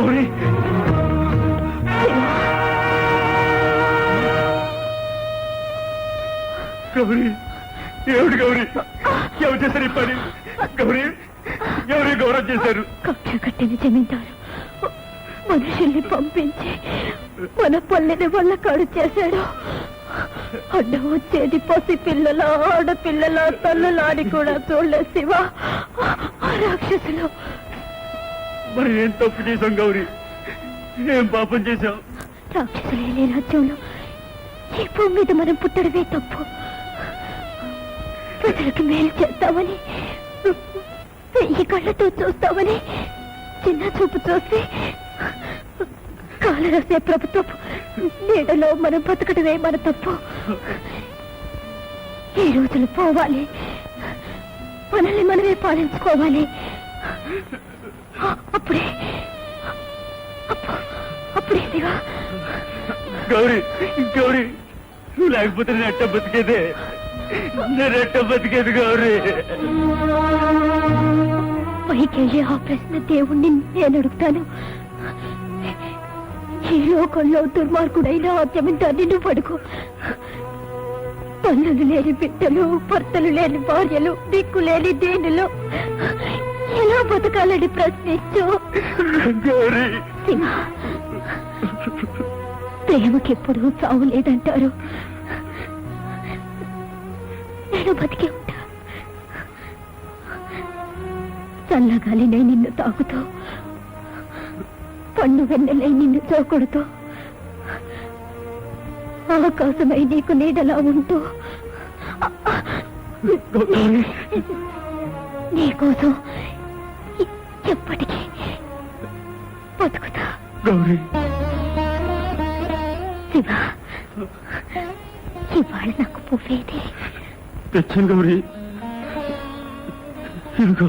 గౌరీ గౌరీ ఏమిటి గౌరీ ఎవరు చేశారు ఈ పని గౌరీ ఎవరు గౌరవం చేశారు కక్ష కట్టిన జమీందారు మనుషుల్ని పంపించి మన పల్లెని వల్ల కాడు చేశాడు. అడ్డం వచ్చేది పసి పిల్లల ఆడపిల్లల తల్లులాని కూడా చూడలేదు శివ. ఆ రాక్షసులు మరి ఏం తప్పు చేశాం గౌరీ ఏం పాపం చేశాం రాక్షసులు లేని రాజ్యంలో ఈ భూమి మీద మనం పుట్టడమే తప్పు. ప్రజలకు మేలు చేస్తామని ఈ కళ్ళతో చూస్తామని చిన్న చూపు చూసి కాలు రాసే ప్రభుత్వం నీడలో మనం బతకడమే మన తప్పు. ఈ రోజులు పోవాలి, మనల్ని మనమే పాలించుకోవాలి. అప్పుడే అప్పుడే శివా. గౌరీ గౌరీ నువ్వు లేకపోతే నేను ఎట్ట బతికేదే నేను ఎట్ట బతికేది గౌరీ. పైకెళ్ళి ఆ ప్రశ్న దేవుణ్ణి నేను అడుగుతాను. ఈ లోకంలో దుర్మార్గుడైన ఆ జమీందారుని నువ్వు అడుగు. తల్లులు లేని బిడ్డలు, భర్తలు లేని భార్యలు, దిక్కు లేని దేనిలో ఎలా బతకాలని ప్రశ్నించు. ప్రేమకెప్పుడు చావు లేదంటారు. నేను బతికే ఉంటా. చల్లగాలినై నిన్ను తాకుతూ, పండు వెన్నెలై నిన్ను చోకొడుతూ, ఆకాశమై నీకు నీడలా ఉంటూ నీకోసం ఎప్పటికీ బతుకుతా. గౌరీ శివా, ఇవాళ నాకు పువ్వేది తెచ్చాను గౌరీ. ఇదిగో